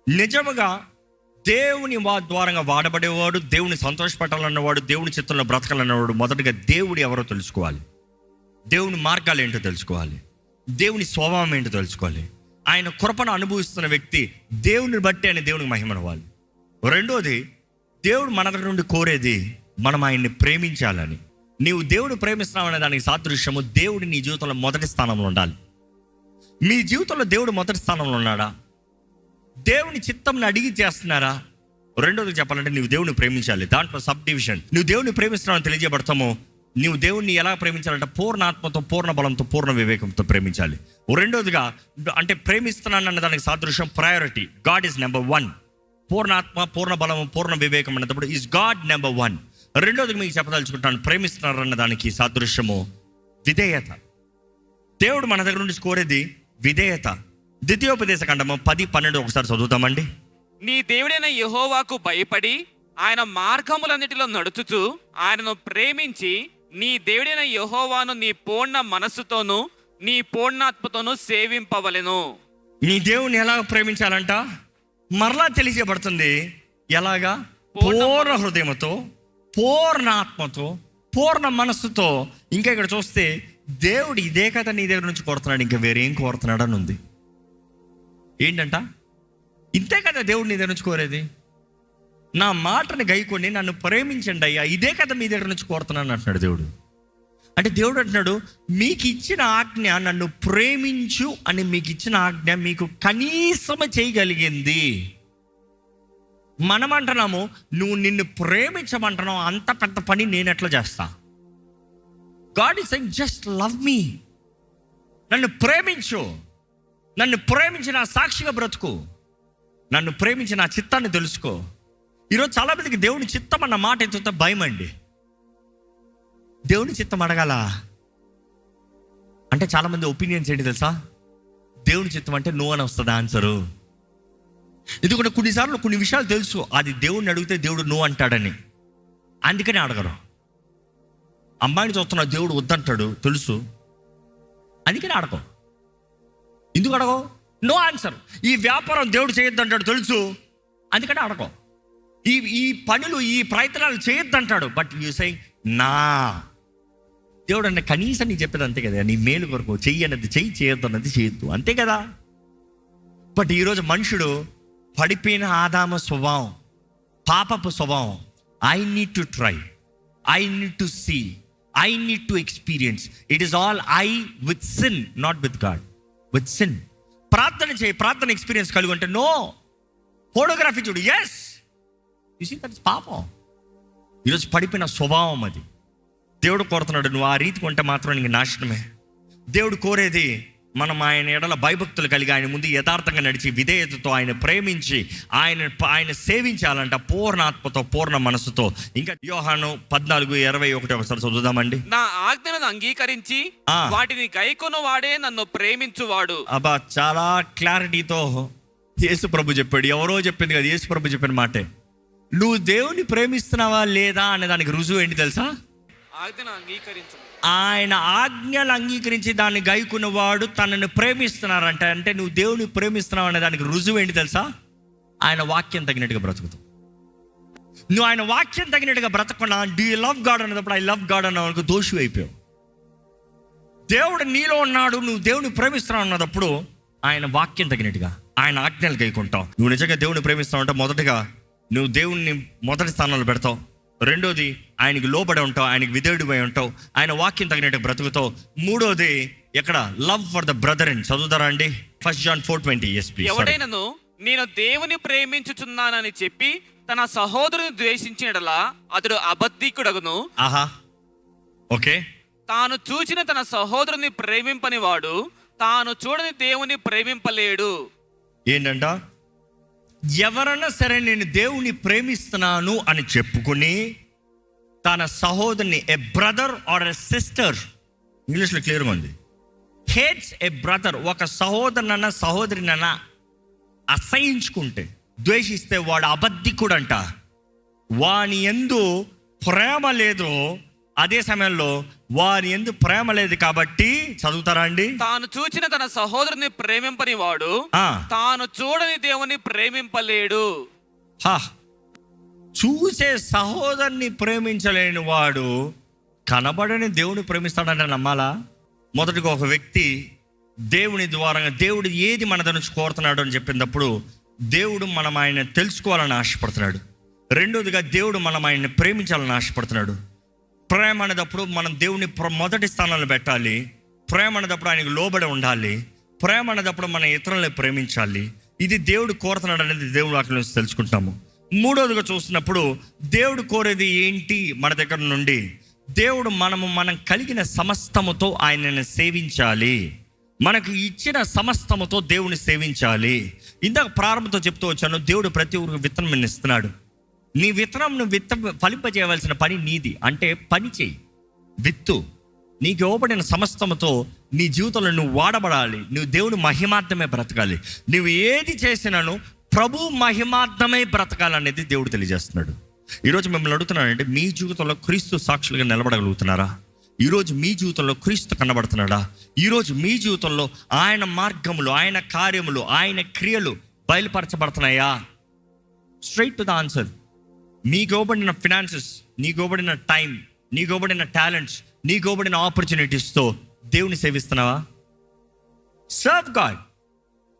నిజముగా దేవుని ద్వారంగా వాడబడేవాడు, దేవుని సంతోషపెట్టాలన్నవాడు, దేవుని చిత్తంలో బ్రతకాలన్నవాడు మొదటగా దేవుడు ఎవరో తెలుసుకోవాలి. దేవుని మార్గాలు ఏంటో తెలుసుకోవాలి. దేవుని స్వభావం ఏంటో తెలుసుకోవాలి. ఆయన కృపను అనుభవిస్తున్న వ్యక్తి దేవుని బట్టి ఆయన దేవునికి మహిమనవ్వాలి. రెండోది, దేవుడు మన దగ్గర నుండి కోరేది మనం ఆయన్ని ప్రేమించాలని. నీవు దేవుడు ప్రేమిస్తున్నావు అనే దానికి సాదృశ్యము దేవుడు నీ జీవితంలో మొదటి స్థానంలో ఉండాలి. మీ జీవితంలో దేవుడు మొదటి స్థానంలో ఉన్నాడా? దేవుని చిత్తంని అడిగి చేస్తున్నారా? రెండోది చెప్పాలంటే నువ్వు దేవుని ప్రేమించాలి. దాంట్లో సబ్ డివిజన్, నువ్వు దేవుని ప్రేమిస్తున్నావు తెలియజేయబడతామో. నువ్వు దేవుణ్ణి ఎలా ప్రేమించాలంటే పూర్ణ ఆత్మతో, పూర్ణ బలంతో, పూర్ణ వివేకంతో ప్రేమించాలి. రెండోదిగా అంటే ప్రేమిస్తున్నాను అన్న దానికి సాదృశ్యం ప్రయారిటీ. God is number 1. పూర్ణ ఆత్మ, పూర్ణ బలం, పూర్ణ వివేకం అన్నప్పుడు ఈజ్ గాడ్ నెంబర్ 1. రెండోదిగా మీకు చెప్పదలుచుకుంటాను, ప్రేమిస్తున్నారు అన్న దానికి సాదృశ్యము విధేయత. దేవుడు మన దగ్గర నుంచి కోరేది విధేయత. ద్వితీయోపదేశ ఖండము 10:12 ఒకసారి చదువుతామండి. నీ దేవుడైన యెహోవాకు భయపడి ఆయన మార్గములన్నిటిలో నడుచుచు ఆయనను ప్రేమించి నీ దేవుడైన యెహోవాను నీ పూర్ణ మనస్సుతోను నీ పూర్ణాత్మతోను సేవింపవలెను. నీ దేవుని ఎలా ప్రేమించాలంట? మరలా తెలియజేయబడుతుంది. ఎలాగా? పూర్ణ హృదయముతో, పూర్ణ ఆత్మతో, పూర్ణ మనస్సుతో. ఇంకా ఇక్కడ చూస్తే దేవుడు ఇదే కదా నీ దగ్గర నుంచి కోరుతున్నాడు, ఇంకా వేరేం కోరుతున్నాడు అని ఉంది. ఏంటంట? ఇంతే కదా దేవుడు నీ దగ్గర నుంచి కోరేది. నా మాటని గైకొని నన్ను ప్రేమించండి అయ్యా, ఇదే కదా మీ దగ్గర నుంచి కోరుతున్నాను అంటున్నాడు దేవుడు. అంటే దేవుడు అంటున్నాడు, మీకు ఇచ్చిన ఆజ్ఞ, నన్ను ప్రేమించు అని మీకు ఇచ్చిన ఆజ్ఞ మీకు కనీసం చేయగలిగింది. మనం అంటున్నాము, నువ్వు నిన్ను ప్రేమించమంటున్నావు, అంత పెద్ద పని నేను ఎట్లా చేస్తా? God is saying just love మీ. నన్ను ప్రేమించు, నన్ను ప్రేమించి నా సాక్షిగా బ్రతుకు, నన్ను ప్రేమించి నా చిత్తాన్ని తెలుసుకో. ఈరోజు చాలా మందికి దేవుని చిత్తం అన్న మాట ఎత్తుతో భయం అండి. దేవుని చిత్తం అడగాల అంటే చాలామంది ఒపీనియన్స్ ఏంటి తెలుసా? దేవుని చిత్తం అంటే నో అని వస్తుంది ఆన్సరు. ఎందుకంటే కొన్నిసార్లు కొన్ని విషయాలు తెలుసు, అది దేవుడిని అడిగితే దేవుడు నో అంటాడని, అందుకని అడగరు. అమ్మాయిని చూస్తున్నా దేవుడు వద్దంటాడు తెలుసు, అందుకని అడగవు. ఎందుకు అడగవు? No answer. ఈ వ్యాపారం దేవుడు చేయొద్దంటాడు తెలుసు, అందుకని అడగవు. ఈ పనులు, ఈ ప్రయత్నాలు చేయొద్దంటాడు, బట్ యూ సెయింగ్ నా. దేవుడు అంటే కనీసం నీ చెప్పేది అంతే కదా, నీ మేలు కొరకు చెయ్యి అన్నది చెయ్యి, చేయొద్దు అన్నది చేయొద్దు, అంతే కదా. బట్ ఈరోజు మనుషుడు పడిపోయిన ఆదాము స్వభావం, పాపపు స్వభావం. I need to try, I need to see, I need to experience. It is all I with sin, not with God, with sin. ప్రార్థన చేయి, ప్రార్థన ఎక్స్పీరియన్స్ కలిగి ఉంటే నో. ఫోటోగ్రఫీ చూడు, yes. You see that is పాపం. ఈరోజు పడిపోయిన స్వభావం అది. దేవుడు కోరుతున్నాడు, నువ్వు ఆ రీతికి ఉంటే మాత్రం నీకు నాశనమే. దేవుడు కోరేది మనం ఆయన ఎడల భయభక్తులు కలిగి ఆయన ముందు యథార్థంగా నడిచి విధేయతతో ఆయన ప్రేమించి ఆయన సేవించాలంట పూర్ణ ఆత్మతో, పూర్ణ మనసుతో. ఇంకా యోహాను 14:21 ఒకసారి చదువుదామండి. నా ఆజ్ఞలను అంగీకరించి వాటిని గైకొను వాడే నన్ను ప్రేమించువాడు. అబ్బా, చాలా క్లారిటీతో యేసు ప్రభు చెప్పాడు. ఎవరో చెప్పింది కదా, యేసు ప్రభు చెప్పిన మాటే. నువ్వు దేవుని ప్రేమిస్తున్నావా లేదా అనే దానికి రుజువు ఏంటి తెలుసా? ఆజ్ఞను అంగీకరించు. ఆయన ఆజ్ఞలు అంగీకరించి దాన్ని గైకున్నవాడు తనని ప్రేమిస్తున్నారంట. అంటే నువ్వు దేవుని ప్రేమిస్తున్నావు అనే దానికి రుజువు ఏంటి తెలుసా? ఆయన వాక్యం తగినట్టుగా బ్రతుకుతావు. నువ్వు ఆయన వాక్యం తగినట్టుగా బ్రతకుండా డూ యూ లవ్ గాడ్ అన్నప్పుడు ఐ లవ్ గాడ్ అన్న దోషి అయిపోయావు. దేవుడు నీలో ఉన్నాడు, నువ్వు దేవుని ప్రేమిస్తున్నావు అన్నప్పుడు ఆయన వాక్యం తగినట్టుగా ఆయన ఆజ్ఞలు గైకుంటావు. నువ్వు నిజంగా దేవుని ప్రేమిస్తావు అంటే మొదటగా నువ్వు దేవుణ్ణి మొదటి స్థానంలో పెడతావు. రెండోది ఆయనకి లోబడి ఉంటావు, ఆయనకి విధేయుడిపై ఉంటావు, ఆయన వాక్యం తగినట్టు బ్రతుకుతావు. మూడోది ఎక్కడ? లవ్ ఫర్ ద బ్రదర్ అని చదువుతారా అండి? 1 John 4:20. ఎవడైనను నేను దేవుని ప్రేమించుచున్నానని చెప్పి తన సహోదరుని ద్వేషించినలా అతడు అబద్ధికుడగును. ఆహా, ఓకే. తాను చూచిన తన సహోదరుని ప్రేమింపని వాడు తాను చూడని దేవుని ప్రేమింపలేడు. ఏంటంట? ఎవరైనా సరే నేను దేవుని ప్రేమిస్తున్నాను అని చెప్పుకుని తన సహోదరుని, ఏ బ్రదర్ ఆర్ ఎ సిస్టర్, ఇంగ్లీష్లో క్లియర్గా ఉంది, హేట్స్ ఏ బ్రదర్, ఒక సహోదరునన్నా సహోదరినన్నా అసహించుకుంటే, ద్వేషిస్తే వాడు అబద్ధికుడంట. వాని యందు ప్రేమ లేదో అదే సమయంలో వారి యందు ప్రేమ లేదు కాబట్టి, చదువుతారా అండి? తాను చూచిన తన సహోదరుని ప్రేమింపని వాడు తాను చూడని దేవుని ప్రేమింపలేడు. చూసే సహోదరుని ప్రేమించలేని వాడు కనబడని దేవుని ప్రేమిస్తాడంటే నమ్మాలా? మొదటిగా ఒక వ్యక్తి దేవుని ద్వారా దేవుడు ఏది మన దగ్గర నుంచి కోరుతున్నాడు అని చెప్పినప్పుడు దేవుడు మనం ఆయన తెలుసుకోవాలని ఆశపడుతున్నాడు. రెండోదిగా దేవుడు మనం ఆయన్ని ప్రేమించాలని ఆశపడుతున్నాడు. ప్రేమ అనేటప్పుడు మనం దేవుని మొదటి స్థానంలో పెట్టాలి. ప్రేమ అనేటప్పుడు ఆయనకు లోబడి ఉండాలి. ప్రేమ అనేటప్పుడు మన ఇతరులని ప్రేమించాలి. ఇది దేవుడు కోరుతున్నాడు అనేది దేవుడు వాక్యం నుంచి తెలుసుకుంటాము. మూడోదిగా చూస్తున్నప్పుడు దేవుడు కోరేది ఏంటి మన దగ్గర నుండి? దేవుడు మనం కలిగిన సమస్తముతో ఆయనను సేవించాలి. మనకు ఇచ్చిన సమస్తముతో దేవుని సేవించాలి. ఇందాక ప్రారంభంతో చెప్తూ వచ్చాను, దేవుడు ప్రతి ఒక్కరికి విత్తనం ఇస్తున్నాడు. నీ విత్తనం ఫలింపజేయవలసిన పని నీది. అంటే పని చేయి, విత్తు. నీకు ఇవ్వబడిన సమస్తముతో నీ జీవితంలో నువ్వు వాడబడాలి. నువ్వు దేవుని మహిమార్థమే బ్రతకాలి. నువ్వు ఏది చేసినాను ప్రభు మహిమార్థమే బ్రతకాలనేది దేవుడు తెలియజేస్తున్నాడు. ఈరోజు మిమ్మల్ని అడుగుతున్నానంటే, మీ జీవితంలో క్రీస్తు సాక్షులుగా నిలబడగలుగుతున్నారా? ఈరోజు మీ జీవితంలో క్రీస్తు కనబడుతున్నాడా? ఈరోజు మీ జీవితంలో ఆయన మార్గములు, ఆయన కార్యములు, ఆయన క్రియలు బయలుపరచబడుతున్నాయా? Straight to the answer. నీకు ఇవ్వబడిన ఫినాన్సెస్, నీకు ఇవ్వబడిన టైం, నీకు ఇవ్వబడిన టాలెంట్స్, నీకు ఇవ్వబడిన ఆపర్చునిటీస్తో దేవుని సేవిస్తున్నావా? Serve God.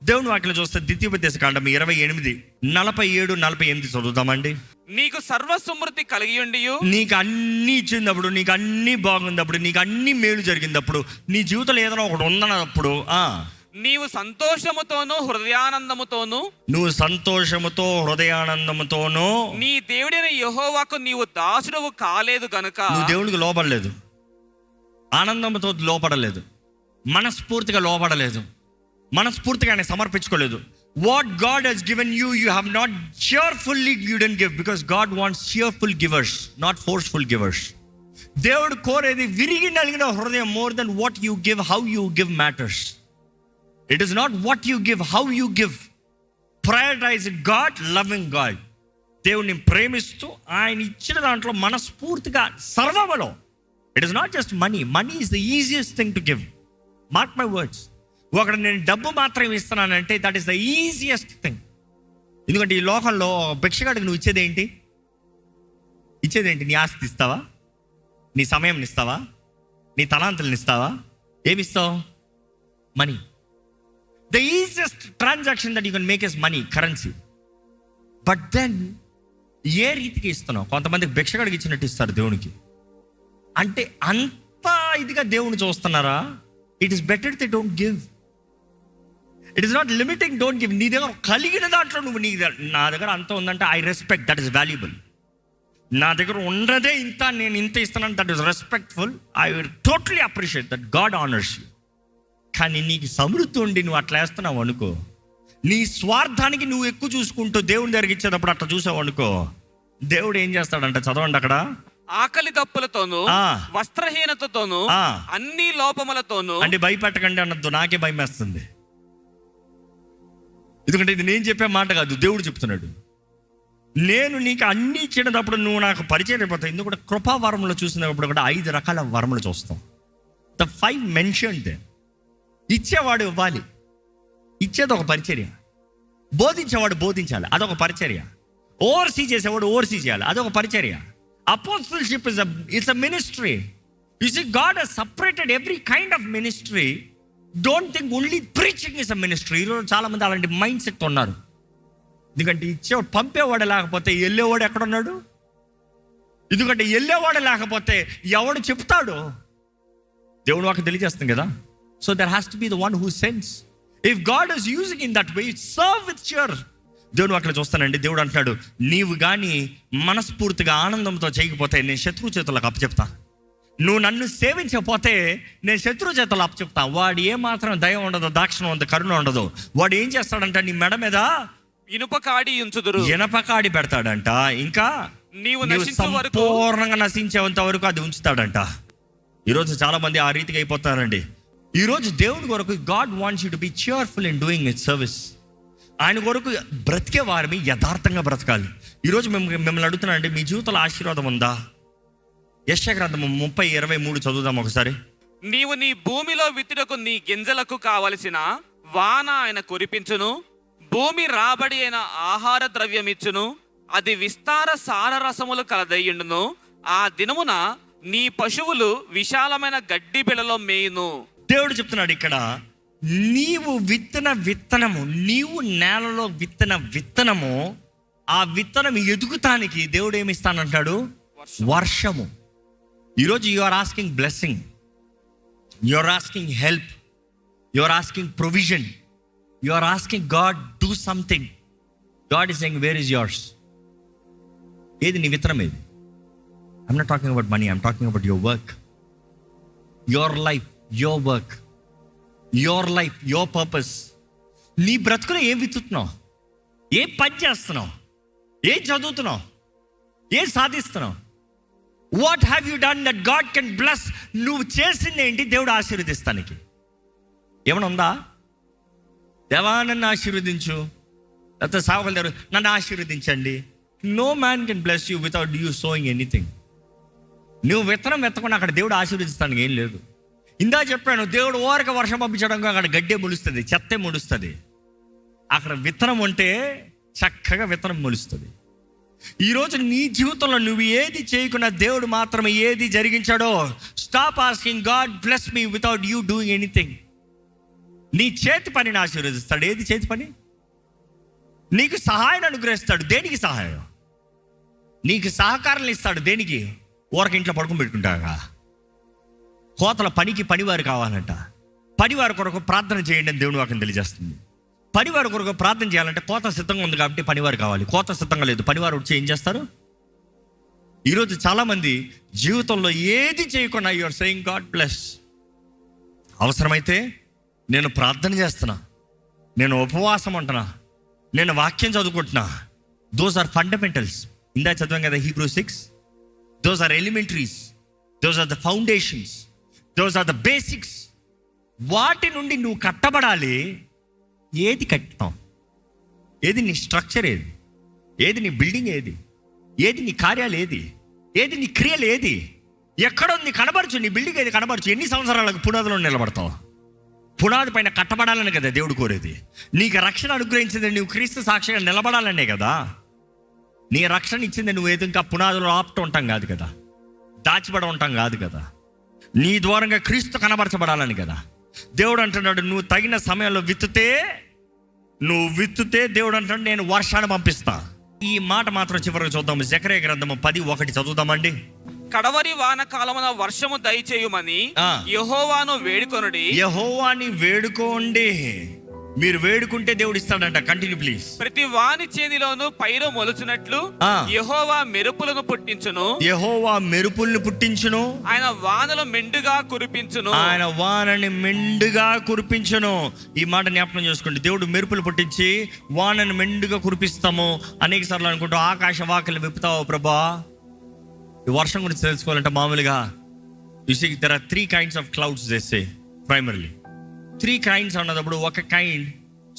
దేవుని వాక్యం చూస్తే ద్వితీయోపదేశకాండం 28:47-48 చదువుతామండి. నీకు సర్వ సమృద్ధి కలిగి ఉండి, నీకు అన్ని ఇచ్చినప్పుడు, నీకు అన్ని బాగుందప్పుడు, నీకు అన్ని మేలు జరిగినప్పుడు, నీ జీవితంలో ఏదైనా ఒకటి ఉందన్నప్పుడు నీవు సంతోషముతోనూ హృదయానందముతోనూ నీ దేవుడైన యెహోవాకు నీవు దాసుడవు కాలేదు గనుక, నువ్వు దేవుడికి లోపడలేదు, ఆనందంతో లోపడలేదు, మనస్ఫూర్తిగా లోపడలేదు, మనస్ఫూర్తిగా ఆయన సమర్పించుకోలేదు. What God has given you, you have not cheerfully you didn't give, because God wants cheerful givers, not forceful givers. దేవుడు కోరేది విరిగి నలిగిన హృదయం. more than what you give, how you give matters. It is not what you give, how you give. Prioritize God, loving God. దేవుడిని ప్రేమిస్తూ ఆయన ఇచ్చిన దాంట్లో మనస్ఫూర్తిగా సర్వములో. It is not just money. Money is the easiest thing to give. Mark my words. ఒకటి నేను డబ్బు మాత్రం ఇస్తున్నానంటే that is the easiest thing. ఎందుకంటే ఈ లోకంలో భిక్షగాడికి నువ్వు ఇచ్చేదేంటి? నీ ఆస్తి ఇస్తావా? నీ సమయం ఇస్తావా? నీ తలాంతులను ఇస్తావా? ఏమిస్తావు? Money. The easiest transaction that you can make is money, currency. But then ఏ రీతికి ఇస్తున్నావు? కొంతమందికి భిక్షగాడికి ఇచ్చినట్టు ఇస్తారు దేవునికి. అంటే అంత ఇదిగా దేవుని చూస్తున్నారా? It is better they don't give. It is not limiting, don't give. నీ దగ్గర కలిగిన దాంట్లో నువ్వు నా దగ్గర అంత ఉందంటే I respect, that is valuable. నా దగ్గర ఉన్నదే ఇంత, నేను ఇంత ఇస్తున్నాను, that is respectful. I will totally appreciate that. God honours you. కానీ నీకు సమృద్ధి ఉండి నువ్వు అట్లా వేస్తున్నావు అనుకో, నీ స్వార్థానికి నువ్వు ఎక్కువ చూసుకుంటూ దేవుని దగ్గరికి ఇచ్చేటప్పుడు అట్లా చూసావు అనుకో, దేవుడు ఏం చేస్తాడంట? చదవండి అక్కడ. ఆకలి దప్పులతోను, వస్త్రహీనతతోను, అన్ని లోపములతోను. అంటే భయపెట్టకండి అన్నది నాకే భయం వేస్తుంది. ఎందుకంటే ఇది నేను చెప్పే మాట కాదు, దేవుడు చెప్తున్నాడు. నేను నీకు అన్ని ఇచ్చినప్పుడు నువ్వు నాకు పరిచయం అయిపోతావు. ఎందుకంటే కృపా వరంలో చూసినప్పుడు కూడా 5 రకాల వరములు చూస్తాం. The 5 mentioned. ఇచ్చేవాడు ఇవ్వాలి, ఇచ్చేది ఒక పరిచర్య. బోధించేవాడు బోధించాలి, అదొక పరిచర్య. ఓవర్సీ చేసేవాడు ఓవర్సీ చేయాలి, అదొక పరిచర్య. Apostleship it's a ministry. You see God has separated every kind of ministry. Don't think only preaching is a ministry. ఈరోజు చాలా మంది అలాంటి మైండ్ సెట్ ఉన్నారు. ఎందుకంటే ఇచ్చేవాడు, పంపేవాడు లేకపోతే వెళ్ళేవాడు ఎక్కడున్నాడు? ఎందుకంటే వెళ్ళేవాడు లేకపోతే ఎవడు చెప్తాడు? దేవుడు వాక్యం తెలియజేస్తుంది కదా. So there has to be the one who sends. If God is using in that way, serve with cheer. దేవుడు వాక్యం చూస్తానండి, దేవుడు అంటున్నాడు, నీవు కానీ మనస్ఫూర్తిగా ఆనందంతో చేయకపోతే నేను శత్రువు చేతులకు అప్పచెప్తా. నువ్వు నన్ను సేవించకపోతే నేను శత్రు చేతులు అప్పచెప్తా. వాడు ఏమాత్రం దయ ఉండదు, దాక్షిణం ఉండదు, కరుణ ఉండదు. వాడు ఏం చేస్తాడంట? నీ మెడ మీద ఇనపకాడి పెడతాడంట. ఇంకా నీవు సంపూర్ణంగా నశించేంత వరకు అది ఉంచుతాడంట. ఈరోజు చాలా మంది ఆ రీతిగా అయిపోతారండి. ఈరోజు దేవుని కొరకు God wants you to be cheerful in doing his service. ఆయన కొరకు బ్రతికే వారిని యథార్థంగా బ్రతకాలి. ఈరోజు మిమ్మల్ని అడుగుతున్నానండి, మీ జీవితంలో ఆశీర్వాదం ఉందా? యెషయా గ్రంథము 30:23 చదువుదాం ఒకసారి. నీవు నీ భూమిలో విత్తుటకు నీ గింజలకు కావలసిన వాన ఆయన కురిపించును, భూమి రాబడి అయిన ఆహార ద్రవ్యమిచ్చును, అది విస్తార సారరసములు కలదయ్యుండును. ఆ దినమున నీ పశువులు విశాలమైన గడ్డి బిళ్ళలో మేయును. దేవుడు చెప్తున్నాడు ఇక్కడ, నీవు విత్తన విత్తనము, నీవు నేలలో విత్తన విత్తనము, ఆ విత్తనం ఎదుగుతానికి దేవుడు ఏమి ఇస్తానంటాడు? వర్షము. ఈరోజు you are asking blessing, you are asking help, you are asking provision, you are asking God do something. God is saying where is yours? ఏది నీ విత్తనం? ఏది? I'm not talking about money, I'm talking about your work, your life, your work, your life, your purpose. నీ బ్రతుకులో ఏం విత్తుతున్నావు? ఏం పని చేస్తున్నావు? ఏం చదువుతున్నావు? ఏం సాధిస్తున్నావు? What have you done that God can bless? నువ్వు చేసింది ఏంటి దేవుడు ఆశీర్వదిస్తానికి? ఏమైనా ఉందా? దేవా నన్ను ఆశీర్వదించు, లేకపోతే సావకులు దేవుడు నన్ను ఆశీర్వదించండి. No man can bless you without you sowing anything. నువ్వు విత్తనం వెత్తకుండా అక్కడ దేవుడు ఆశీర్వదిస్తానికి ఏం లేదు. ఇందా చెప్పాను, దేవుడు ఓరక వర్షం పంపించడం, అక్కడ గడ్డే మొలుస్తుంది, చెత్తే మొలుస్తుంది. అక్కడ విత్తనం ఉంటే చక్కగా విత్తనం మొలుస్తుంది. ఈరోజు నీ జీవితంలో నువ్వు ఏది చేయకున్నా దేవుడు మాత్రమే ఏది జరిగించాడో. Stop asking God bless me without you doing anything. నీ చేతి పనిని ఆశీర్వదిస్తాడు. ఏది చేతి పని? నీకు సహాయం అనుగ్రహిస్తాడు. దేనికి సహాయం? నీకు సహకారాలు ఇస్తాడు. దేనికి? ఊరక ఇంట్లో పడుకుని పెట్టుకుంటాగా. కోతల పనికి పనివారు కావాలంట. పనివారి కొరకు ప్రార్థన చేయండి అని దేవుని వాక్యం తెలియజేస్తుంది. పనివారి కొరకు ప్రార్థన చేయాలంటే కోత సిద్ధంగా ఉంది కాబట్టి పనివారు కావాలి. కోత సిద్ధంగా లేదు, పనివారు వచ్చి ఏం చేస్తారు? ఈరోజు చాలామంది జీవితంలో ఏది చేయకుండా you are saying God bless. అవసరమైతే నేను ప్రార్థన చేస్తున్నా, నేను ఉపవాసం ఉంటున్నా, నేను వాక్యం చదువుకుంటున్నా. Those are fundamentals. ఇందా చదివాం కదా Hebrews 6. Those are elementaries, those are the foundations, those are the basics. వాటి నుండి నువ్వు కట్టబడాలి. ఏది కట్టుతాం? ఏది నీ స్ట్రక్చర్? ఏది? ఏది నీ బిల్డింగ్? ఏది? ఏది నీ కార్యాలు? ఏది? ఏది నీ క్రియలు? ఏది? ఎక్కడుంది? కనబరచు. నీ బిల్డింగ్ ఏది? కనబరచు. ఎన్ని సంవత్సరాలకు పునాదిలో నిలబడతావు? పునాది పైన కట్టబడాలని కదా దేవుడు కోరేది. నీకు రక్షణ అనుగ్రహించింది నువ్వు క్రీస్తు సాక్షిగా నిలబడాలనే కదా. నీ రక్షణ ఇచ్చింది నువ్వు ఏదో ఇంకా పునాదులు ఆపుతూ ఉంటాం కాదు కదా, దాచిపడి ఉంటాం కాదు కదా. నీ ద్వారంగా క్రీస్తు కనబరచబడాలని కదా. దేవుడు అంటున్నాడు, నువ్వు తగిన సమయంలో విత్తుతే దేవుడు అంటున్నాడు నేను వర్షాన్ని పంపిస్తా. ఈ మాట మాత్రం చివరికి చూద్దాం. జకర్యా గ్రంథము 10:1 చదువుదామండి. కడవరి వాన కాలమున వర్షము దయచేయుమని యెహోవాను వేడుకొనుడి. యెహోవాని వేడుకోండి. మీరు వేడుకుంటే దేవుడు ఇస్తాడంట. Continue please. ప్రతి వాని చేనిలోను పైరు మొలుచున్నట్లు యెహోవా మెరుపులను పుట్టించును. యెహోవా మెరుపుల్ని పుట్టించును. ఆయన వానలు మెండుగా కురిపించును. ఆయన వానని మెండుగా కురిపించును. ఈ మాట జ్ఞాపకం చేసుకోండి. దేవుడు మెరుపులు పుట్టించి వానని మెండుగా కురిపిస్తాము. అనేక సార్లు అనుకుంటూ ఆకాశ వాకిలు విప్పుతావు ప్రభా. ఈ వర్షం గురించి తెలుసుకోవాలంటే మామూలుగా you see there are 3 kinds of clouds they say primarily. 3 kinds అన్నప్పుడు ఒక కైండ్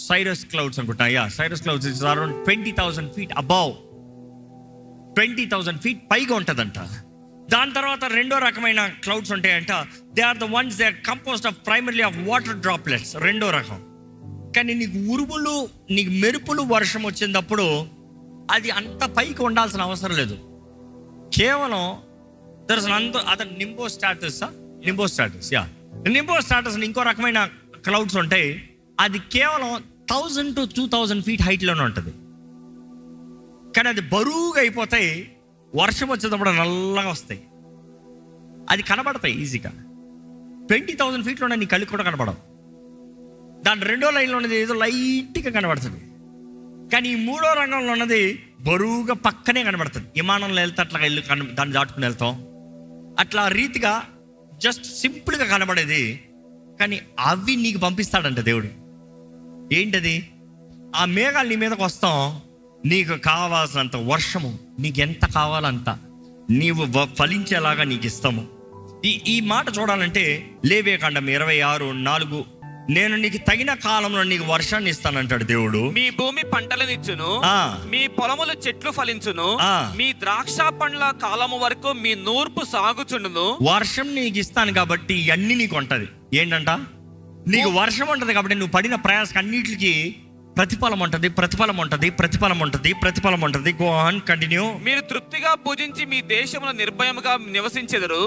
సైరస్ క్లౌడ్స్ అనుకుంటా. Cyrus clouds is around 20,000 feet above, 20,000 feet పైగా ఉంటుందంట. దాని తర్వాత రెండో రకమైన క్లౌడ్స్ ఉంటాయంట. They are the ones they are composed of primarily of water droplets. రెండో రకం. కానీ నీకు ఉరుములు, నీకు మెరుపులు వర్షం వచ్చినప్పుడు అది అంత పైకి ఉండాల్సిన అవసరం లేదు. కేవలం అతను నింబో స్టాటస్ ఇంకో రకమైన క్లౌడ్స్ ఉంటాయి. అది కేవలం 1,000 to 2,000 feet హైట్లోనే ఉంటుంది. కానీ అది బరువుగా అయిపోతాయి. వర్షం వచ్చేటప్పుడు నల్లగా వస్తాయి. అది కనబడతాయి ఈజీగా. 20,000 feetలోనే నీ కళ్ళు కూడా కనబడవు. దాని రెండో లైన్లో ఉన్నది ఏదో లైట్గా కనబడుతుంది. కానీ ఈ మూడో రంగంలో ఉన్నది బరువుగా పక్కనే కనబడుతుంది. విమానంలో వెళ్తే అట్లా దాన్ని దాటుకుని వెళ్తాం. అట్లా రీతిగా జస్ట్ సింపుల్గా కనబడేది. కానీ అవి నీకు పంపిస్తాడంట దేవుడు. ఏంటది? ఆ మేఘాలు నీ మీదకి వస్తాం. నీకు కావాల్సినంత వర్షము, నీకు ఎంత కావాలంత నీవు ఫలించేలాగా నీకు ఇస్తాము. ఈ మాట చూడాలంటే లేవియాకాండం 26:4 నేను నీకు తగిన కాలంలో నీకు వర్షాన్ని ఇస్తానంటాడు దేవుడు. మీ భూమి పంటలనిచ్చును, ఆ. మీ పొలములు చెట్లు ఫలించును, ఆ. మీ ద్రాక్ష పండ్ల కాలము వరకు మీ నూర్పు సాగుచుండును. వర్షం నీకు ఇస్తాను కాబట్టి ఇవన్నీ నీకు ఉంటది. ఏంటంట? నీకు వర్షం ఉంటది కాబట్టి నువ్వు పడిన ప్రయాసకు అన్నిటికి ప్రతిఫలం ఉంటది, ప్రతిఫలం ఉంటది, ప్రతిఫలం ఉంటది, ప్రతిఫలం ఉంటది. Go on, continue. మీరు తృప్తిగా పూజించి మీ దేశములో నిర్భయముగా నివసించెదరు.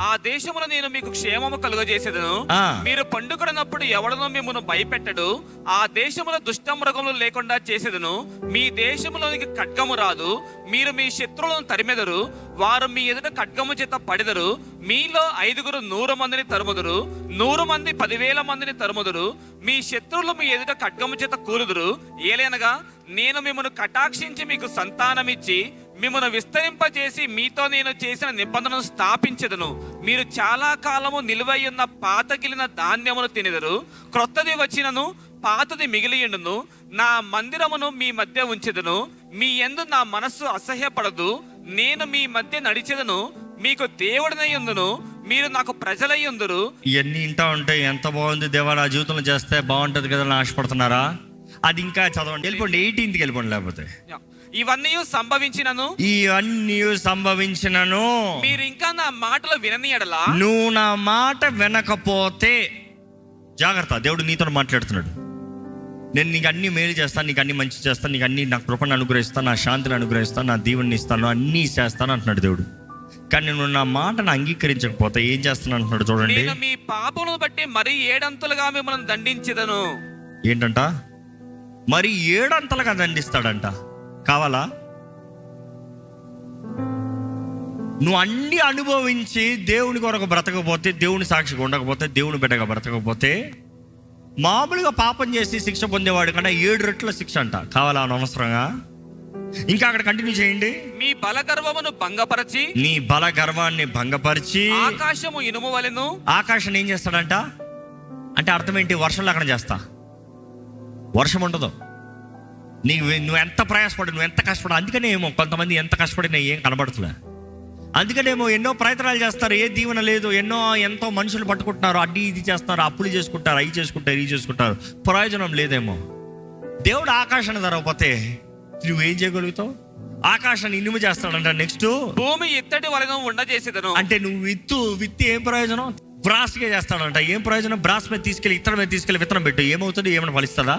ఆ దేశములో నేను మీకు క్షేమము కలుగజేసేదను. మీరు పండుకొనప్పుడు ఎవడనో మిమ్మల్ని భయపెట్టడు. ఆ దేశములో దుష్ట మృగములు లేకుండా చేసేదను. మీ దేశములోనికి ఖడ్గము రాదు. మీరు మీ శత్రువులను తరిమెదరు. వారు మీ ఎదుట ఖడ్గము చేత పడెదరు. మీలో 5 100 మందిని తరుముదురు, 100 మంది 10,000 మందిని తరుముదురు. మీ శత్రువులు మీ ఎదుట ఖడ్గము చేత కూలుదురు. ఏలైనగా నేను మిమ్మల్ని కటాక్షించి మీకు సంతానమిచ్చి మిమ్మల్ని విస్తరింపజేసి మీతో నేను చేసిన నిబంధనను స్థాపించెదను. మీరు చాలా కాలము నిలువయ్యున్న పాతగిలిన ధాన్యమును తినెదరు. క్రొత్తది వచ్చినను పాతది మిగిలియుండును. నా మందిరమును మీ మధ్య ఉంచెదను. మీ యందు నా మనస్సు అసహ్యపడదు. నేను మీ మధ్య నడిచెదను. మీకు దేవుడినై ఉందును. మీరు నాకు ప్రజలై ఉందురు. ఇవన్నీ ఇంటా ఉంటే ఎంత బాగుంది దేవా, నా జీవితంలో చేస్తే బాగుంటది కదా అని ఆశపడుతున్నారా? అది ఇంకా చదవండి, వెళ్ళిపోండి, 18కి వెళ్ళిపోండి. లేకపోతే ఇవన్నీ సంభవించినను మీరు ఇంకా నా మాటలు వినని ఎడలా, నువ్వు నా మాట వినకపోతే, జాగ్రత్త, దేవుడు నీతో మాట్లాడుతున్నాడు. నేను నీకు అన్ని మేలు చేస్తాను, నీకు అన్ని మంచి చేస్తాను, నీకు అన్ని నా కృపను అనుగ్రహిస్తాను, నా శాంతిని అనుగ్రహిస్తాను, నా దీవెని ఇస్తాను, అన్నీ చేస్తాను అంటున్నాడు దేవుడు. కానీ నువ్వు నా మాటను అంగీకరించకపోతే ఏం చేస్తాను అంటున్నాడు చూడండి. నేను మీ పాపములను బట్టి మరి 7 అంతలుగా మిమ్మల్ని దండించెదను. ఏంటంట? మరి 7 అంతలుగా దండిస్తాడంట. కావాలా? నువ్వు అన్ని అనుభవించి దేవుని కొరకు బ్రతకపోతే, దేవుని సాక్షిగా ఉండకపోతే, దేవుని బిడ్డగా బ్రతకపోతే, మామూలుగా పాపం చేసి శిక్ష పొందేవాడు కన్నా 7 రెట్ల శిక్ష అంట. కావాలా? అనవసరంగా. ఇంకా అక్కడ కంటిన్యూ చేయండి. మీ బల గర్వమును భంగపరచి, నీ బల గర్వాన్ని భంగపరిచి, ఆకాశము ఇనుము వలెను. ఆకాశాన్ని ఏం చేస్తాడంట అంటే అర్థం ఏంటి? వర్షం లేకుండా చేస్తా. వర్షం ఉండదు. నువ్వు ఎంత ప్రయాసపడు, నువ్వు ఎంత కష్టపడు. అందుకనే ఏమో కొంతమంది ఎంత కష్టపడినా ఏం కనబడుతులే. అందుకనేమో ఎన్నో ప్రయత్నాలు చేస్తారు, ఏ దీవెన లేదు. ఎంతో మనుషులు పట్టుకుంటున్నారు, అడ్డి ఇది చేస్తారు, అప్పులు చేసుకుంటారు, అవి చేసుకుంటారు, ఇది చేసుకుంటారు, ప్రయోజనం లేదేమో. దేవుడు ఆకాశాన్ని ధరకపోతే నువ్వేం చేయగలుగుతావు? ఆకాశాన్ని ఇనుము చేస్తాడంట. నెక్స్ట్, భూమి ఇత్తడి వలెను ఉండజేసేదను. అంటే నువ్వు విత్తి ఏం ప్రయోజనం? బ్రాస్గా చేస్తాడంట. ఏం ప్రయోజనం? బ్రాస్ మీద తీసుకెళ్ళి ఇత్తడి మీద తీసుకెళ్ళి విత్తనం పెట్టు, ఏమవుతుంది? ఏమైనా ఫలిస్తుందా?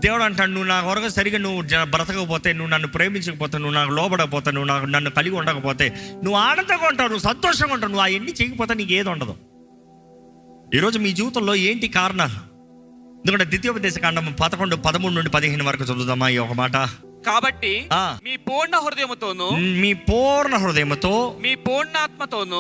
దేవుడు అంటాడు, నువ్వు నా కొరకు సరిగా నువ్వు బ్రతకపోతే, నువ్వు నన్ను ప్రేమించకపోతే, నువ్వు నాకు లోబడకపోతే, నువ్వు నన్ను కలిగి ఉండకపోతే, నువ్వు ఆనందంగా ఉంటావు, నువ్వు సంతోషంగా ఉంటావు. నువ్వు అవన్నీ చేయకపోతే నీకు ఏది ఉండదు. ఈరోజు మీ జీవితంలో ఏంటి కారణాలు? ఎందుకంటే ద్వితీయోపదేశకాండం 11, 13 నుండి 15 వరకు చదువుదామా ఈ ఒక మాట. కాబట్టి మీ పూర్ణ హృదయముతోను, మీ పూర్ణ హృదయముతో, మీ పూర్ణాత్మతోను,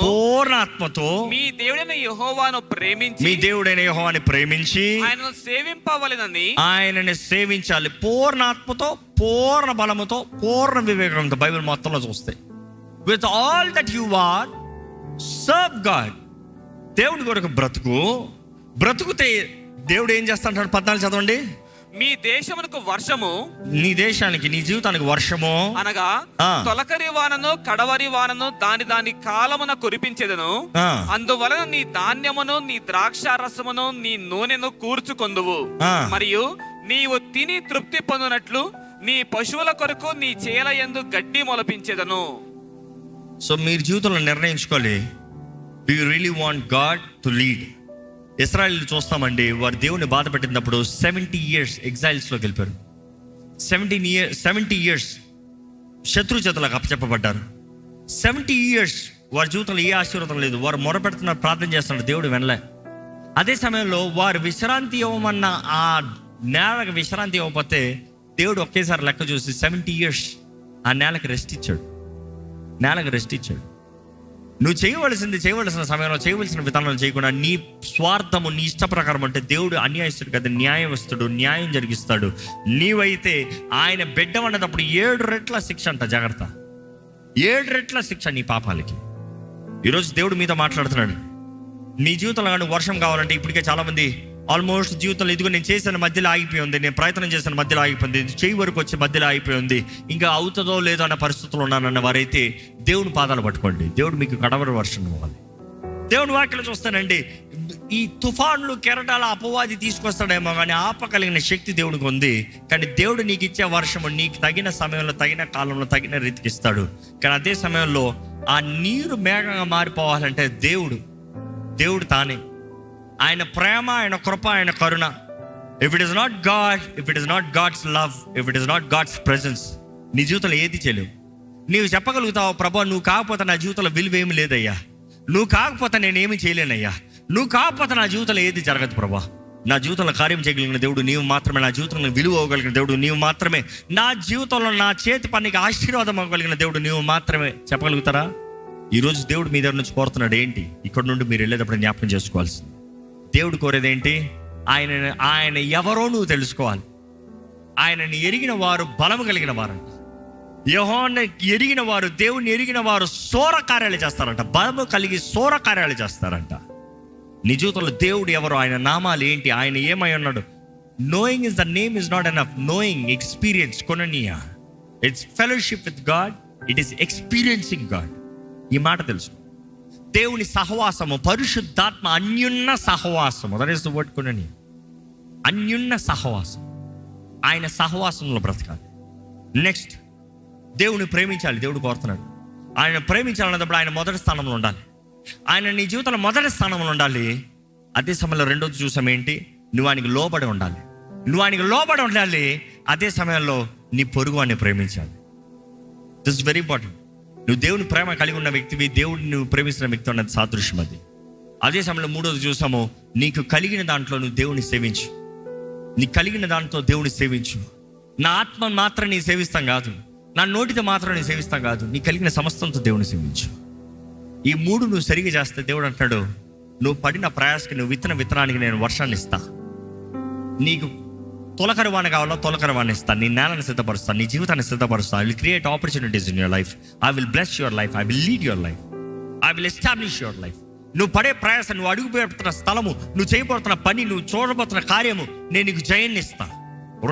మీ దేవుడైన యెహోవాను ప్రేమించి, మీ దేవుడైన యెహోవాని ప్రేమించి ఆయనను సేవింపవలెనని, ఆయనని సేవించాలి. పూర్ణాత్మతో, పూర్ణ బలముతో, పూర్ణ వివేకంతో. బైబిల్ మొత్తంలో చూస్తే with all that you are serve God. దేవుడి కొరకు బ్రతుకుతే దేవుడు ఏం చేస్తాడు? 14 చదవండి. మీ దేశమునకు వర్షము, నీ దేశానికి, నీ జీవితానికి వర్షము అనగా తొలకరి వానను కడవరి వానను దాని కాలమున కురిపించెదను. అందువలన నీ ధాన్యమును, నీ ద్రాక్ష రసమును, నీ నూనెను కూర్చుకొందువు. మరియు నీవు తిని తృప్తి పొందినట్లు నీ పశువుల కొరకు నీ చేల యందు గడ్డి మొలపించెదను. సో మీరు జీవితంలో నిర్ణయించుకోవాలి, do you really want God to lead? ఇశ్రాయేలు చూస్తామండి, వారు దేవుని బాధ పెట్టినప్పుడు 70 years ఎగ్జైల్స్లోకి వెళ్ళిపోయారు. 70 years శత్రు చేతులకు అప్పచెప్పబడ్డారు. 70 years వారి జీవితంలో ఏ ఆశీర్వాదం లేదు. వారు మొరపెడుతున్నారు, ప్రార్థన చేస్తున్నారు, దేవుడు వినలే. అదే సమయంలో వారు విశ్రాంతి ఇవ్వమన్న ఆ నేలకు విశ్రాంతి ఇవ్వకపోతే దేవుడు ఒకేసారి లెక్క చూసి 70 years ఆ నేలకు రెస్ట్ ఇచ్చాడు. నువ్వు చేయవలసిన సమయంలో చేయవలసిన విధానాలు చేయకుండా నీ స్వార్థము, నీ ఇష్ట ప్రకారం అంటే దేవుడు అన్యాయస్తుడు కదా, న్యాయవస్తుడు, న్యాయం జరిగిస్తాడు. నీవైతే ఆయన బిడ్డ అన్నప్పుడు 7 రెట్ల శిక్ష అంట. జాగ్రత్త, 7 రెట్ల శిక్ష నీ పాపాలకి. ఈరోజు దేవుడు మీతో మాట్లాడుతున్నాడు. నీ జీవితంలో కానీ వర్షం కావాలంటే, ఇప్పటికే చాలా మంది ఆల్మోస్ట్ జీవితంలో ఇదిగో నేను చేసిన మధ్యలో ఆగిపోయింది, నేను ప్రయత్నం చేసిన మధ్యలో ఆగిపోయింది, చేయి వరకు వచ్చి మధ్యలో ఆగిపోయింది, ఇంకా అవుతుందో లేదో అన్న పరిస్థితుల్లో ఉన్నానన్న వారైతే దేవుని పాదాలు పట్టుకోండి. దేవుడు మీకు కడవరి వర్షం ఇవ్వాలి. దేవుని వాక్యలో చూస్తానండి, ఈ తుఫాన్లు కెరటాల అపవాది తీసుకొస్తాడేమో కానీ ఆపగలిగిన శక్తి దేవుడికి ఉంది. కానీ దేవుడు నీకు ఇచ్చే వర్షము నీకు తగిన సమయంలో, తగిన కాలంలో, తగిన రీతికి ఇస్తాడు. కానీ అదే సమయంలో ఆ నీరు మేఘంగా మారిపోవాలంటే దేవుడు తానే, ఆయన ప్రేమ, ఆయన కృప, ఆయన కరుణ. If it is not God, if it is not God's love, if it is not God's presence, నీ జీవితంలో ఏది చేయలేవు. నీవు చెప్పగలుగుతావు, ప్రభా నువ్వు కాకపోతే నా జీవితంలో విలువ ఏమి లేదయ్యా, నువ్వు కాకపోతే నేనేమి చేయలేనయ్యా, నువ్వు కాకపోతే నా జీవితంలో ఏది జరగదు ప్రభా. నా జీవితంలో కార్యం చేయగలిగిన దేవుడు నీవు మాత్రమే, నా జీవితంలో విలువ అవ్వగలిగిన దేవుడు నీవు మాత్రమే, నా జీవితంలో నా చేతి పనికి ఆశీర్వాదం అవ్వగలిగిన దేవుడు నీవు మాత్రమే. చెప్పగలుగుతారా? ఈరోజు దేవుడు మీ దగ్గర నుంచి కోరుతున్నాడు ఏంటి? ఇక్కడ నుండి మీరు వెళ్ళేటప్పుడు జ్ఞాపకం చేసుకోవాల్సింది, దేవుడు కోరేది ఏంటి? ఆయన ఎవరో నువ్వు తెలుసుకోవాలి. ఆయనని ఎరిగిన వారు బలము కలిగిన వారంట. యెహోవాను ఎరిగిన వారు, దేవుని ఎరిగిన వారు శూర కార్యాలు చేస్తారంట, బలము కలిగి శూర కార్యాలు చేస్తారంట. నీ జీవితంలో దేవుడు ఎవరు, ఆయన నామాలు ఏంటి, ఆయన ఏమై ఉన్నాడు? Knowing is the name is not enough. Knowing, experience, koinonia. It's fellowship with God, it is experiencing God. ఈ మాట తెలుసు. దేవుని సహవాసము, పరిశుద్ధాత్మ అన్యున్న సహవాసము, that is the word koinonia. అన్యున్న సహవాసం, ఆయన సహవాసంలో బ్రతకాలి. నెక్స్ట్, దేవుని ప్రేమించాలి. దేవుడు కోరుతున్నాడు ఆయన ప్రేమించాలన్నప్పుడు ఆయన మొదటి స్థానంలో ఉండాలి. ఆయన నీ జీవితంలో మొదటి స్థానంలో ఉండాలి. అదే సమయంలో రెండోది చూసాం ఏంటి? నువ్వు ఆయనకి లోబడి ఉండాలి. నువ్వు ఆయనకి లోబడి ఉండాలి. అదే సమయంలో నీ పొరుగు వాడిని ప్రేమించాలి. This is very important. నువ్వు దేవుని ప్రేమ కలిగి ఉన్న వ్యక్తివి, దేవుడిని నువ్వు ప్రేమిస్తున్న వ్యక్తి ఉన్నది సాదృశ్యం అది. అదే సమయంలో మూడోది చూసాము, నీకు కలిగిన దాంట్లో నువ్వు దేవుని సేవించు. నీకు కలిగిన దాంట్లో దేవుని సేవించు. నా ఆత్మను మాత్రం నీ సేవిస్తాం కాదు, నా నోటితో మాత్రం నీ సేవిస్తాం కాదు, నీ కలిగిన సమస్తంతో దేవుని సేవించు. ఈ మూడు నువ్వు సరిగా చేస్తే దేవుడు అంటున్నాడు, నువ్వు పడిన ప్రయాసకి, నువ్వు విత్తనానికి నేను వర్షాన్ని ఇస్తా. నీకు తొలకరి వాన కావాలో తొలకరి వాన ఇస్తాను. నీ నేలను సిద్ధపరుస్తాను, నీ జీవితాన్ని సిద్ధపరుస్తాను. I will create opportunities in your life. I will bless your life. I will lead your life. I will establish your life. నువ్వు పడే ప్రయాస, నువ్వు అడుగుపెడుతున్న స్థలము, నువ్వు చేయబోతున్న పని, నువ్వు చూడబోతున్న కార్యము, నేను నీకు జయాన్ని ఇస్తా.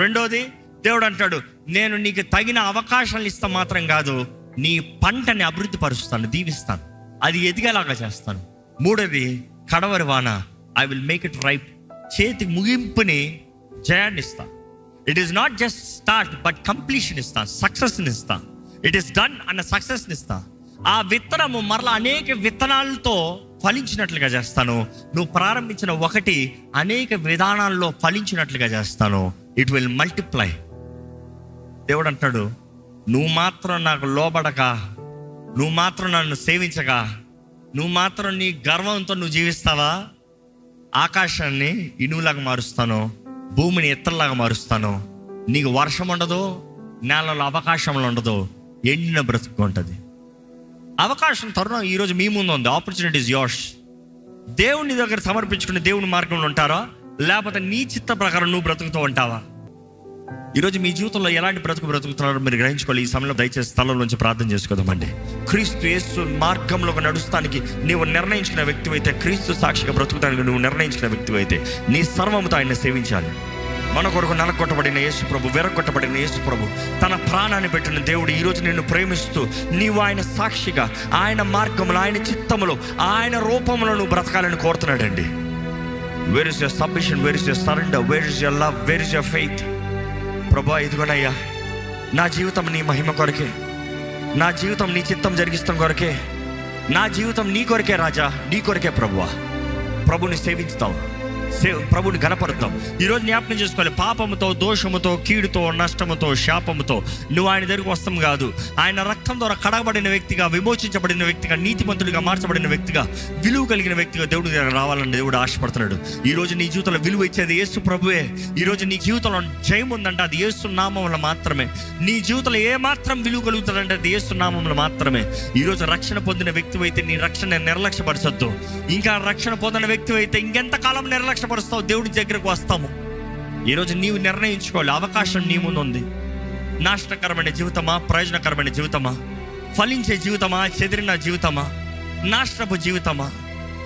రెండోది, దేవుడు అంటాడు, నేను నీకు తగిన అవకాశాలు ఇస్తా మాత్రం కాదు, నీ పంటని అభివృద్ధి పరుస్తాను, దీవిస్తాను, అది ఎదిగేలాగా చేస్తాను. మూడోది, కడవరి వాన, I will make it ripe. చేతి ముగింపుని జయాన్ని ఇస్తా. It is not just start but completion ఇస్తా, సక్సెస్ని ఇస్తా. ఇట్ ఈస్ డన్ అన్న సక్సెస్ని ఇస్తా. ఆ విత్తనము మరలా అనేక విత్తనాలతో ఫలించినట్లుగా చేస్తాను. నువ్వు ప్రారంభించిన ఒకటి అనేక విధానాల్లో ఫలించినట్లుగా చేస్తాను. It will multiply. దేవుడు అంటున్నాడు, నువ్వు మాత్రం నాకు లోబడక, నువ్వు మాత్రం నన్ను సేవించక, నువ్వు మాత్రం నీ గర్వంతో నువ్వు జీవిస్తావా, ఆకాశాన్ని ఇనువులాగా మారుస్తాను, భూమిని ఎత్తలాగా మారుస్తాను. నీకు వర్షం ఉండదు, నేలలో అవకాశంలో ఉండదు, ఎండిన బ్రతుకు ఉంటుంది. అవకాశం, తరుణం ఈరోజు మీ ముందు ఉంది. Opportunities yours. దేవుని దగ్గర సమర్పించుకుని దేవుని మార్గంలో ఉంటారా, లేకపోతే నీ చిత్త ప్రకారం నువ్వు బ్రతుకుతూ ఉంటావా? ఈరోజు మీ జీవితంలో ఎలాంటి బ్రతుకుతున్నారో మీరు గ్రహించుకోవాలి. ఈ సమయంలో దయచేసి స్థలం నుంచి ప్రార్థన చేసుకోదామండి. క్రీస్తు యేసు మార్గంలో నడుస్తానికి నీవు నిర్ణయించిన వ్యక్తి అయితే, క్రీస్తు సాక్షిగా బ్రతుకుతానికి నువ్వు నిర్ణయించిన వ్యక్తి అయితే, నీ సర్వముతో ఆయన సేవించాలి. మన కొరకు నలగొట్టబడిన యేసు ప్రభు, వెరగొట్టబడిన యేసు ప్రభు, తన ప్రాణాన్ని పెట్టిన దేవుడు ఈరోజు నిన్ను ప్రేమిస్తూ, నీవు ఆయన సాక్షిగా, ఆయన మార్గంలో, ఆయన చిత్తములో, ఆయన రూపంలో నువ్వు బ్రతకాలని కోరుతున్నాడండి. Where is your submission, where is your surrender, where is your love, where is your faith? ప్రభా, ఇదిగోనయ్యా, నా జీవితం నీ మహిమ కొరకే, నా జీవితం నీ చిత్తం జరిగిస్తాం కొరకే, నా జీవితం నీ కొరకే రాజా, నీ కొరకే ప్రభువా. ప్రభుని సేవించుతాం, ప్రభుని ఘనపరుద్దాం. ఈరోజు జ్ఞాపకం చేసుకోవాలి, పాపముతో, దోషముతో, కీడుతో, నష్టముతో, శాపముతో నువ్వు ఆయన దగ్గరకు వస్తాం కాదు. ఆయన రక్తం ద్వారా కడగబడిన వ్యక్తిగా, విమోచించబడిన వ్యక్తిగా, నీతిమంతుడిగా మార్చబడిన వ్యక్తిగా, విలువ కలిగిన వ్యక్తిగా దేవుడి దగ్గర రావాలని దేవుడు ఆశపడుతున్నాడు. ఈరోజు నీ జీవితంలో విలువ ఇచ్చేది యేసు ప్రభువే. ఈరోజు నీ జీవితంలో జయం ఉందంటే అది యేసు నామములో మాత్రమే. నీ జీవితంలో ఏ మాత్రం విలువ కలుగుతుందంటే అది యేసు నామములో మాత్రమే. ఈరోజు రక్షణ పొందిన వ్యక్తి అయితే నీ రక్షణ నిర్లక్ష్యపరచొద్దు. ఇంకా రక్షణ పొందిన వ్యక్తి అయితే ఇంకెంతకాలం నిర్లక్ష్యపరుస్తావు? దేవుడి దగ్గరకు వస్తాము. ఈరోజు నీవు నిర్ణయించుకోవాలి, అవకాశం నీ ముందు ఉంది. నాశనకరమైన జీవితమా, ప్రయోజనకరమైన జీవితమా, ఫలించే జీవితమా, చెదిరిన జీవితమా, నాశనపు జీవితమా?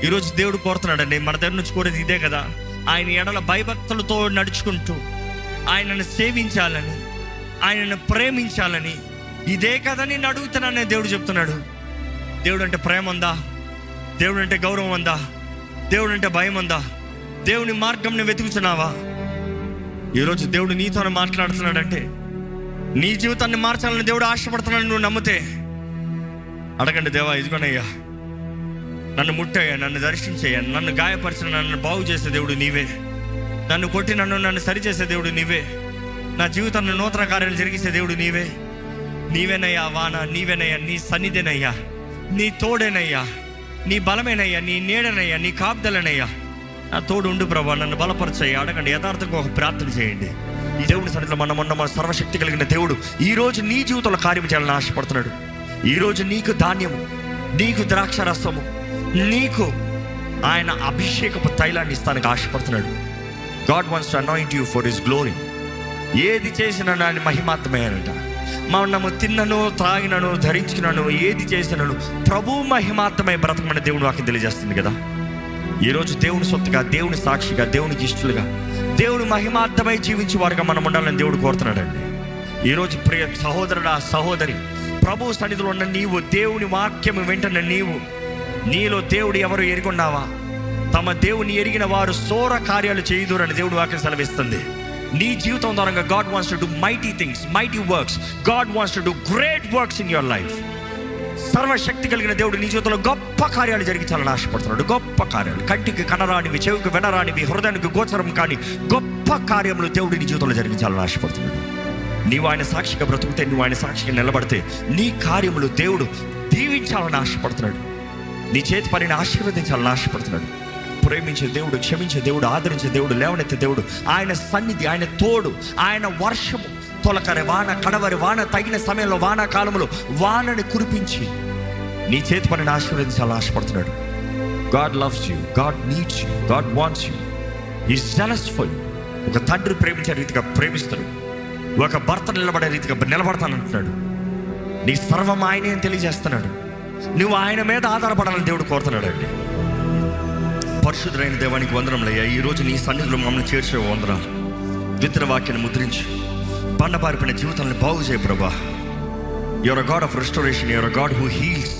ఈరోజు దేవుడు కోరుతున్నాడండి, మన దగ్గర నుంచి కోరేది ఇదే కదా. ఆయన ఎడల భయభక్తులతో నడుచుకుంటూ ఆయనను సేవించాలని, ఆయనను ప్రేమించాలని, ఇదే కదా నేను అడుగుతున్నానని దేవుడు చెప్తున్నాడు. దేవుడు అంటే ప్రేమ ఉందా? దేవుడు అంటే గౌరవం ఉందా? దేవుడు అంటే భయం ఉందా? దేవుని మార్గంని వెతుకుతున్నావా? ఈరోజు దేవుడు నీతో మాట్లాడుతున్నాడంటే నీ జీవితాన్ని మార్చాలని దేవుడు ఆశపడుతున్నాడు. నువ్వు నమ్మితే అడగండి, దేవా ఇదిగోనయ్యా, నన్ను ముట్టయ్యా, నన్ను దర్శించయ్యా, నన్ను గాయపరిచిన నన్ను బాగు చేసే దేవుడు నీవే, నన్ను కొట్టి నన్ను సరిచేసే దేవుడు నీవే, నా జీవితాన్ని నూతన కార్యాలు జరిగిసే దేవుడు నీవే. నీవేనయ్యా వాన, నీవేనయ్యా, నీ సన్నిధేనయ్యా, నీ తోడేనయ్యా, నీ బలమేనయ్యా, నీ నీడనయ్యా, నీ కాపుదలనయ్యా, నా తోడు ఉండు ప్రభా, నన్ను బలపరచయ్యా. అడగండి, యథార్థంగా ఒక ప్రార్థన చేయండి. ఈ దేవుడి సన్నిధిలో మన సర్వశక్తి కలిగిన దేవుడు ఈరోజు నీ జీవితంలో కార్యం చేయాలని ఆశపడుతున్నాడు. ఈరోజు నీకు ధాన్యము, నీకు ద్రాక్షరసము, నీకు ఆయన అభిషేకపు తైలాన్ని ఇస్తానికి ఆశపడుతున్నాడు. God wants to anoint you for his glory. ఏది చేసినా ఆయన మహిమాత్మే అంట. మనము తిన్నను, త్రాగినను, ధరించినను, ఏది చేసినను ప్రభు మహిమాత్మై బ్రతకమని దేవుని వాక్యం తెలియజేస్తుంది కదా. ఈరోజు దేవుని సొత్తుగా, దేవుని సాక్షిగా, దేవునికి ఇష్టలుగా, దేవుని మహిమార్థమై జీవించే వారుగా మనం ఉండాలని దేవుడు కోరుతున్నాడండి. ఈరోజు ప్రియ సహోదరుడా, సహోదరి, ప్రభు సన్నిధిలో ఉన్న నీవు, దేవుని వాక్యం వెంటనే నీలో దేవుడు ఎవరు ఎరుగున్నావా? తమ దేవుని ఎరిగిన వారు సోర కార్యాలు చేయుదురని దేవుడి వాక్యం సెలవిస్తుంది. నీ జీవితం ద్వారా God wants to do mighty things, mighty works. God wants to do great works in your life. సర్వశక్తి కలిగిన దేవుడు నీ జీవితంలో గొప్ప కార్యాలు జరిగించాలని ఆశపడుతున్నాడు. గొప్ప కార్యాలు, కంటికి కనరానివి, చెవికి వినరానివి, హృదయానికి గోచరం కానీ గొప్ప కార్యములు దేవుడు నీ జీవితంలో జరిగించాలని ఆశపడుతున్నాడు. నీవు ఆయన సాక్షిగా బ్రతుకుతే, నువ్వు ఆయన సాక్షిగా నిలబడితే నీ కార్యములు దేవుడు దీవించాలని ఆశపడుతున్నాడు. నీ చేతి పనిని ఆశీర్వదించాలని ఆశపడుతున్నాడు. ప్రేమించే దేవుడు, క్షమించే దేవుడు, ఆదరించే దేవుడు, లేవనెత్తే దేవుడు, ఆయన సన్నిధి, ఆయన తోడు, ఆయన వర్షము, తొలకరి వాన, కడవరి వాన, తగిన సమయంలో వానాకాలంలో వానని కురిపించి నీ చేతి పనిని ఆశీర్వదించాలని ఆశపడుతున్నాడు. God loves you, God needs you, God wants you, is jealous for you. ఒక తండ్రి ప్రేమించే రీతిగా ప్రేమిస్తాడు, ఒక భర్త నిలబడే రీతిగా నిలబడతానంటున్నాడు. నీ సర్వం ఆయనే అని తెలియజేస్తున్నాడు. నువ్వు ఆయన మీద ఆధారపడాలని దేవుడు కోరుతున్నాడు అండి. పరిశుద్ధులైన దేవానికి వందనములయ్యా. ఈరోజు నీ సన్నిధిలో మమ్మల్ని చేర్చే వందనాలు. ద్వితీయ వాక్యాన్ని ముద్రించి బండబారిపోయిన జీవితాలను బాగు చేయ ప్రభా. Your a God of restoration, your a God who heels.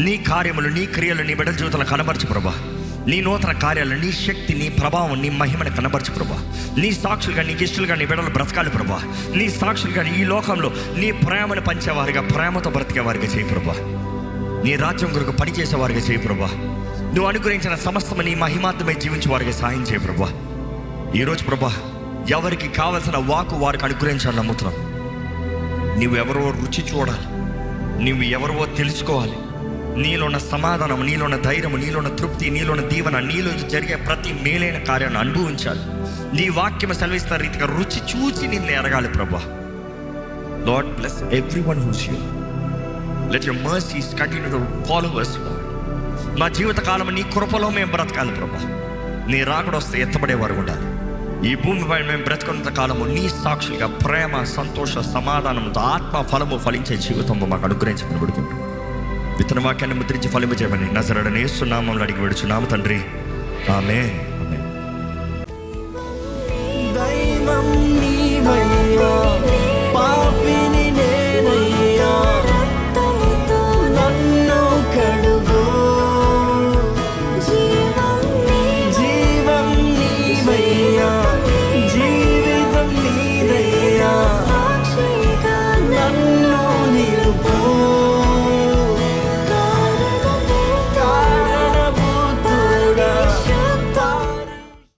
నీ కార్యములు, నీ క్రియలు నీ బిడ్డల జీవితంలో కనబరచు ప్రభా. నీ నూతన కార్యాలు, నీ శక్తి, నీ ప్రభావం, నీ మహిమను కనబరచు ప్రభా. నీ సాక్షులుగా, నీకు ఇష్టలుగా నీ బిడ్డలు బ్రతకాలి ప్రభా. నీ సాక్షులుగా ఈ లోకంలో నీ ప్రేమను పంచేవారిగా, ప్రేమతో బ్రతికేవారిగా చేయి ప్రభా. నీ రాజ్యం కొరకు పనిచేసేవారిగా చేయి ప్రభా. నువ్వు అనుగ్రహించిన సమస్తము నీ మహిమాత్మై జీవించే వారికి సహాయం చేయ ప్రభా. ఈరోజు ప్రభా, ఎవరికి కావలసిన వాకు వారికి అనుగ్రహించాలని నమ్ముతున్నాం. నువ్వు ఎవరో రుచి చూడాలి, నువ్వు ఎవరో తెలుసుకోవాలి. నీలో ఉన్న సమాధానం, నీలో ఉన్న ధైర్యం, నీలో ఉన్న తృప్తి, నీలో ఉన్న దీవెన, నీలో జరిగే ప్రతి మేలైన కార్యాన్ని అనుభవించాలి. నీ వాక్యం సెలవిస్తున్న రీతిగా రుచి చూసి నిన్ను ఎరగాలి ప్రభా. Lord bless everyone who's here. Let your mercies continue to follow us, Lord. మా జీవితకాలం నీ కృపలో మేము బ్రతకాలి ప్రభా. నీ రాకడ వస్తే ఎత్తబడేవారు ఉండాలి. ఈ భూమిపై మేము బ్రతుకున్నంత కాలము నీ సాక్షులుగా ప్రేమ, సంతోష, సమాధానంతో ఆత్మ ఫలము ఫలించే జీవితం మాకు అనుగ్రహించమని పెడుకుంటాం. విత్తన వాక్యాన్ని ముద్రించి ఫలింపజేయమని నజరేయుడైన యేసు నామములో అడిగి వేడుచున్నాము తండ్రి, ఆమేన్.